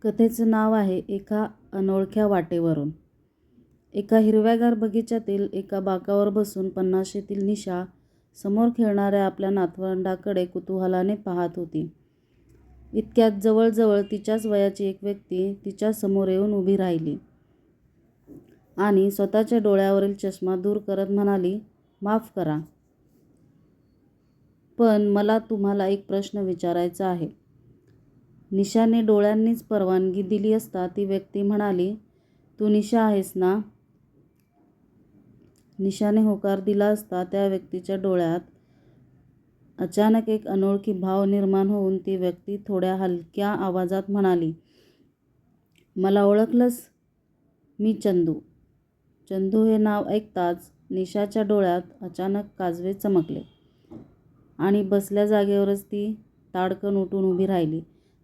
कथेचं नाव आहे एका अनोळख्या वाटेवरून. एका हिरव्यागार बगीच्यातील एका बाकावर बसून पन्नाशीतील निशा समोर खेळणाऱ्या आपल्या नातवंडाकडे कुतूहलाने पाहत होती. इतक्यात जवळजवळ तिच्याच वयाची एक व्यक्ती तिच्या समोर येऊन उभी राहिली आणि स्वतःच्या डोळ्यावरील चष्मा दूर करत म्हणाली, "माफ करा, पण मला तुम्हाला एक प्रश्न विचारायचा आहे." निशाने डोळ्यांनीच परवानगी दिली असता ती व्यक्ती म्हणाली, "तू निशा आहेस ना?" निशाने होकार दिला असता त्या व्यक्तीच्या डोळ्यात अचानक एक अनोळखी भाव निर्माण होऊन ती व्यक्ती थोड्या हलक्या आवाजात म्हणाली, "मला ओळखलंस? मी चंदू." चंदू हे नाव ऐकताच निशाच्या डोळ्यात अचानक काजवे चमकले आणि बसल्या जागेवरच ती ताडकन उठून उभी राहिली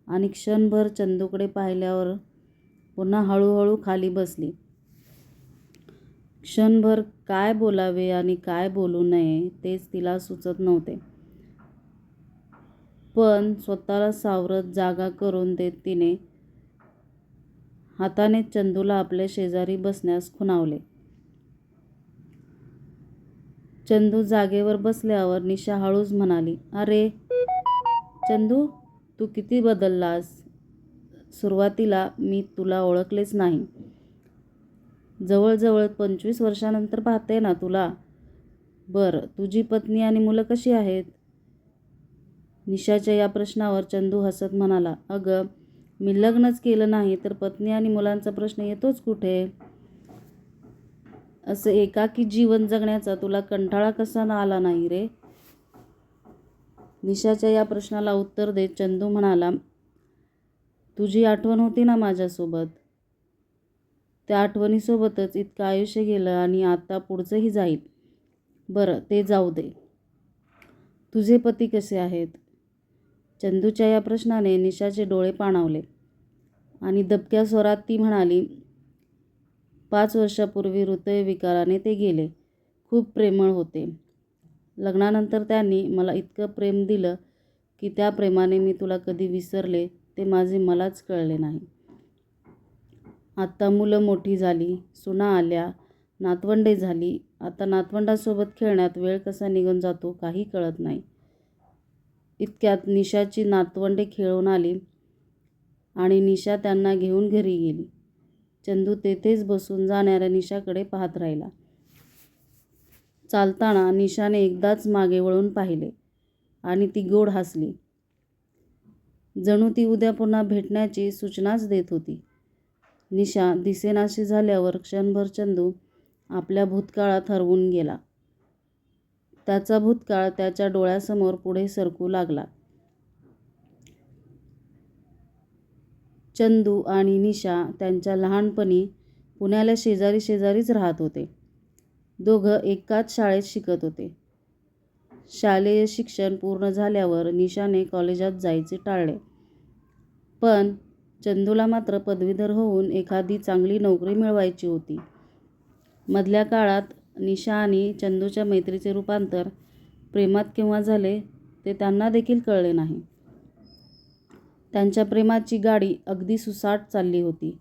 आणि क्षणभर चंदूकडे पाहिल्यावर पुन्हा हळूहळू खाली बसली. क्षणभर काय बोलावे आणि काय बोलू नये तेच तिला सुचत नव्हते. पण स्वतःला सावरत जागा करून देत तिने हाताने चंदूला आपल्या शेजारी बसण्यास खुणावले. चंदू जागेवर बसल्यावर निशा हळूच म्हणाली, "अरे चंदू, तू किती बदललास. सुरुवातीला मी तुला ओळखलेच नाही. जवळजवळ 25 वर्षांनंतर पाहते ना तुला. बरं, तुझी पत्नी आणि मुलं कशी आहेत?" निशाच्या या प्रश्नावर चंदू हसत म्हणाला, "अगं, मी लग्नच केलं नाही तर पत्नी आणि मुलांचा प्रश्न येतोच कुठे? असं एकाकी जीवन जगण्याचा तुला कंटाळा कसा आला नाही रे?" निशाच्या या प्रश्नाला उत्तर देत चंदू म्हणाला, "तुझी आठवण होती ना माझ्यासोबत. त्या आठवणीसोबतच इतकं आयुष्य गेलं आणि आता पुढचंही जाईल. बरं, ते जाऊ दे. तुझे पती कसे आहेत?" चंदूच्या या प्रश्नाने निशाचे डोळे पाणावले आणि दबक्या स्वरात ती म्हणाली, 5 वर्षापूर्वी हृदयविकाराने ते गेले. खूप प्रेमळ होते. लग्नानंतर त्यांनी मला इतकं प्रेम दिलं की त्या प्रेमाने मी तुला कधी विसरले ते माझे मलाच कळले नाही. आता मुलं मोठी झाली, सुना आल्या, नातवंडे झाली. आता नातवंडासोबत खेळण्यात वेळ कसा निघून जातो काही कळत नाही." इतक्यात निशाची नातवंडे खेळून आली आणि निशा त्यांना घेऊन घरी गेली. चंदू तेथेच बसून जाणाऱ्या निशाकडे पाहत राहिला. चालताना निशाने एकदाच मागे वळून पाहिले आणि ती गोड हसली. जणू ती उद्या पुन्हा भेटण्याची सूचनाच देत होती. निशा दिसेनाशी झाल्यावर क्षणभर चंदू आपल्या भूतकाळात हरवून गेला. त्याचा भूतकाळ त्याच्या डोळ्यासमोर पुढे सरकू लागला. चंदू आणि निशा त्यांच्या लहानपणी पुण्याला शेजारी शेजारीच राहत होते. दोघं एकाच शाळेत शिकत होते. शालेय शिक्षण पूर्ण झाल्यावर निशाने कॉलेजात जायचे टाळले. पण चंदूला मात्र पदवीधर होऊन एखादी चांगली नोकरी मिळवायची होती. मधल्या काळात निशा आणि चंदूच्या मैत्रीचे रूपांतर प्रेमात केव्हा झाले ते त्यांना देखील कळले नाही. त्यांच्या प्रेमाची गाडी अगदी सुसाट चालली होती.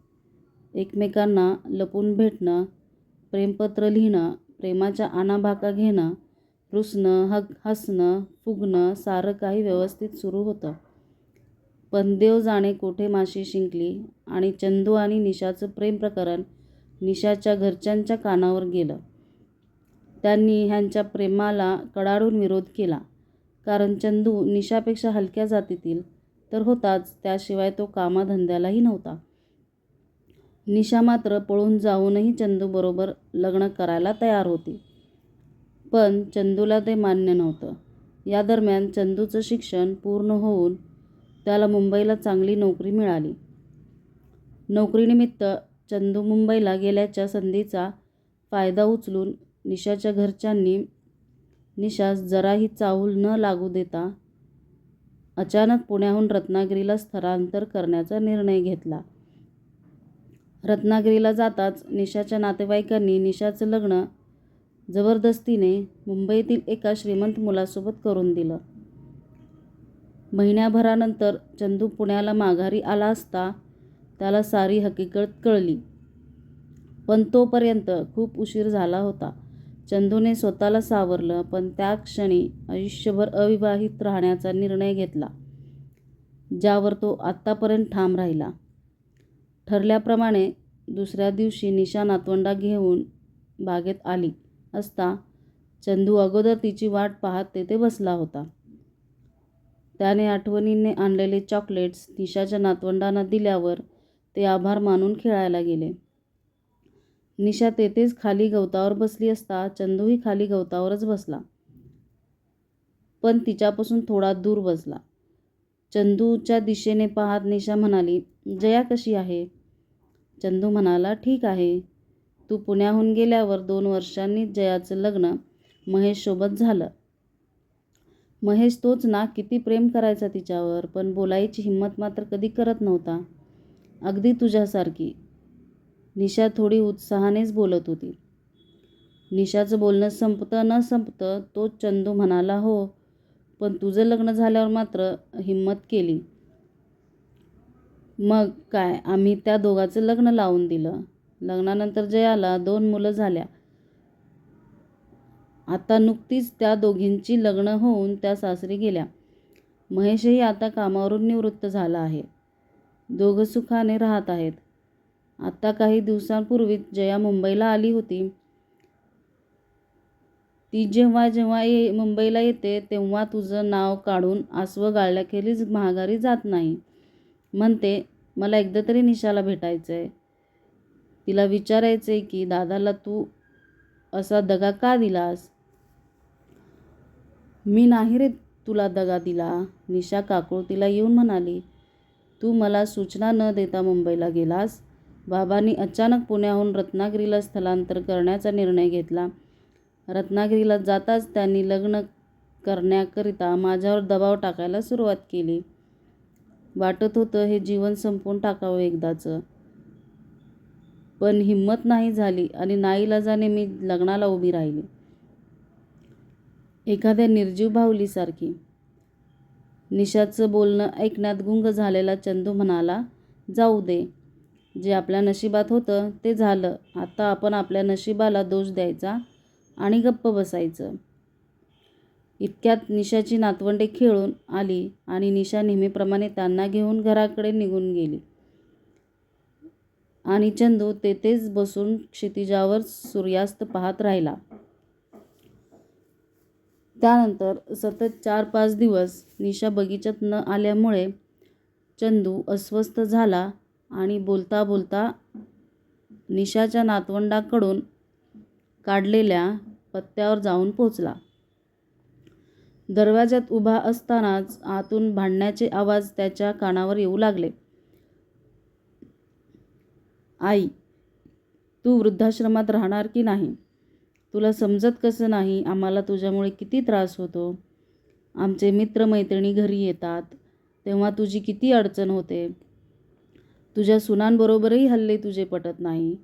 एकमेकांना लपून भेटणं, प्रेमपत्र लिहिणं, प्रेमाच्या आणाभाका घेणं, रुसणं, हसणं, फुगणं सारं काही व्यवस्थित सुरू होतं. पण देव जाणे कोठे माशी शिंकली आणि चंदू आणि निशाचं प्रेम प्रकरण निशाच्या घरच्यांच्या कानावर गेलं. त्यांनी ह्यांच्या प्रेमाला कडाडून विरोध केला. कारण चंदू निशापेक्षा हलक्या जातीतील तर होताच, त्याशिवाय तो कामाधंद्यालाही नव्हता. निशा मात्र पळून जाऊनही चंदूबरोबर लग्न करायला तयार होती. पण चंदूला ते मान्य नव्हतं. या दरम्यान चंदूचं शिक्षण पूर्ण होऊन त्याला मुंबईला चांगली नोकरी मिळाली. नोकरीनिमित्त चंदू मुंबईला गेल्याच्या संधीचा फायदा उचलून निशाच्या घरच्यांनी निशास जराही चाहूल न लागू देता अचानक पुण्याहून रत्नागिरीला स्थलांतर करण्याचा निर्णय घेतला. रत्नागिरीला जाताच निशाच्या नातेवाईकांनी निशाचं लग्न जबरदस्तीने मुंबईतील एका श्रीमंत मुलासोबत करून दिलं. महिन्याभरानंतर चंदू पुण्याला माघारी आला असता त्याला सारी हकीकत कळली. पण तोपर्यंत खूप उशीर झाला होता. चंदूने स्वतःला सावरलं, पण त्या क्षणी आयुष्यभर अविवाहित राहण्याचा निर्णय घेतला, ज्यावर तो आत्तापर्यंत ठाम राहिला. ठरल्याप्रमाणे दुसऱ्या दिवशी निशा नातवंडा घेऊन बागेत आली असता चंदू अगोदर तिची वाट पाहत तेथे बसला होता. त्याने आठवणीने आणलेले चॉकलेट्स निशाच्या नातवंडांना दिल्यावर ते आभार मानून खेळायला गेले. निशा तेथेच खाली गवतावर बसली असता चंदूही खाली गवतावरच बसला, पण तिच्यापासून थोडा दूर बसला. चंदूच्या दिशेने पाहत निशा म्हणाली, जया कशी आहे? चंदू म्हणाला, ठीक आहे. तू पुण्याहून गेल्यावर 2 वर्षांनी जयाचं लग्न महेशसोबत झालं. महेश तोच ना, किती प्रेम करायचा तिच्यावर, पण बोलायची हिंमत मात्र कधी करत नव्हता. अगदी तुझ्यासारखी. निशा थोडी उत्साहानेच बोलत होती. निशाचं बोलणं संपतं न संपतं तो चंदू म्हणाला, हो, पण तुझं लग्न झाल्यावर मात्र हिंमत केली. मग काय, आम्ही त्या दोघांचं लग्न लावून दिलं. लग्नानंतर जयाला 2 मुलं झाल्या. आता नुकतीच त्या दोघींची लग्न होऊन त्या सासरी गेल्या. महेशही आता कामावरून निवृत्त झाला आहे. दोघं सुखाने राहत आहेत. आता काही दिवसांपूर्वीच जया मुंबईला आली होती. ती जेव्हा जेव्हा मुंबईला येते तेव्हा तुझं नाव काढून आसवं गाळल्याखेरीज माघारी जात नाही. म्हणते, मला एकदा तरी निशाला भेटायचंय. तिला विचारायचंय की दादाला तू असा दगा का दिलास? मी नाही रे तुला दगा दिला, निशा काकुळतीला येऊन म्हणाली. तू मला सूचना न देता मुंबईला गेलास. बाबांनी अचानक पुण्याहून रत्नागिरीला स्थलांतर करण्याचा निर्णय घेतला. रत्नागिरीला जाताच त्यांनी लग्न करण्याकरिता माझ्यावर दबाव टाकायला सुरुवात केली. वाटत होतं हे जीवन संपवून टाकावं एकदाचं. पण हिंमत नाही झाली आणि नाईलाजाने मी लग्नाला उभी राहिली, एखाद्या निर्जीव बाहुलीसारखी. निशाचं बोलणं ऐकण्यात गुंग झालेला चंदू म्हणाला, जाऊ दे. जे आपल्या नशिबात होतं ते झालं. आता आपण आपल्या नशिबाला दोष द्यायचा आणि गप्प बसायचं. इतक्यात निशाची नातवंडे खेळून आली आणि निशा नेहमीप्रमाणे त्यांना घेऊन घराकडे निघून गेली आणि चंदू तेथेच बसून क्षितिजावर सूर्यास्त पाहत राहिला. त्यानंतर सतत 4-5 दिवस निशा बगीचात न आल्यामुळे चंदू अस्वस्थ झाला आणि बोलता बोलता निशाच्या नातवंडाकडून काढलेल्या पत्त्यावर जाऊन पोचला. दरवाजात उभा असतानाच आतून भांडण्याचे आवाज त्याच्या कानावर येऊ लागले. आई, तू वृद्धाश्रमात राहणार की नाही? तुला समजत कसं नाही आम्हाला तुझ्यामुळे किती त्रास होतो? आमचे मित्रमैत्रिणी घरी येतात तेव्हा तुझी किती अडचण होते. तुझ्या सुनांबरोबरही हल्ली तुझे पटत नाही.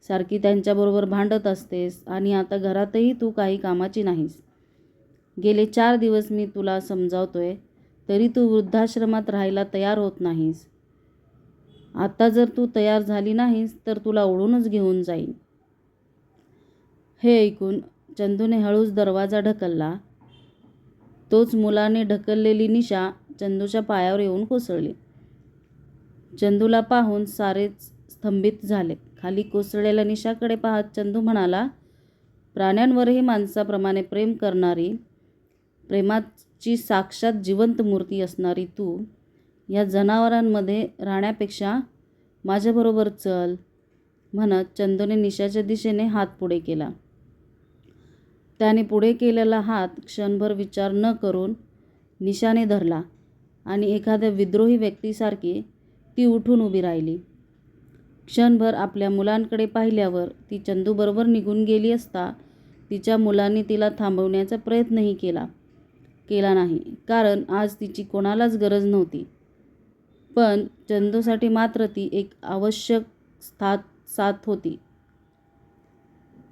सारखी त्यांच्याबरोबर भांडत असतेस आणि आता घरातही तू काही कामाची नाहीस. गेले 4 दिवस मी तुला समजावतोय तरी तू वृद्धाश्रमात राहायला तयार होत नाहीस. आता जर तू तयार झाली नाहीस तर तुला ओढूनच घेऊन जाईन. हे ऐकून चंदूने हळूच दरवाजा ढकलला. तोच मुलाने ढकललेली निशा चंदूच्या पायावर येऊन कोसळली. चंदूला पाहून सारेच स्तंभित झाले. खाली कोसळलेल्या निशाकडे पाहत चंदू म्हणाला, प्राण्यांवरही माणसाप्रमाणे प्रेम करणारी, प्रेमाची साक्षात जिवंत मूर्ती असणारी तू या जनावरांमध्ये राहण्यापेक्षा माझ्याबरोबर चल. म्हणत चंदूने निशाच्या दिशेने हात पुढे केला. त्याने पुढे केलेला हात क्षणभर विचार न करून निशाने धरला आणि एखाद्या विद्रोही व्यक्तीसारखी ती उठून उभी राहिली. क्षणभर आपल्या मुलांकडे पाहिल्यावर ती चंदूबरोबर निघून गेली असता तिच्या मुलांनी तिला थांबवण्याचा प्रयत्नही केला नाही, कारण आज तिची कोणालाच गरज नव्हती. पण चंदूसाठी मात्र ती एक आवश्यक साथ होती.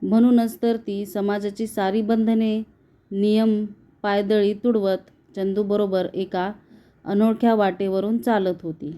म्हणूनच तर ती समाजाची सारी बंधने, नियम पायदळी तुडवत चंदूबरोबर एका अनोळख्या वाटेवरून चालत होती.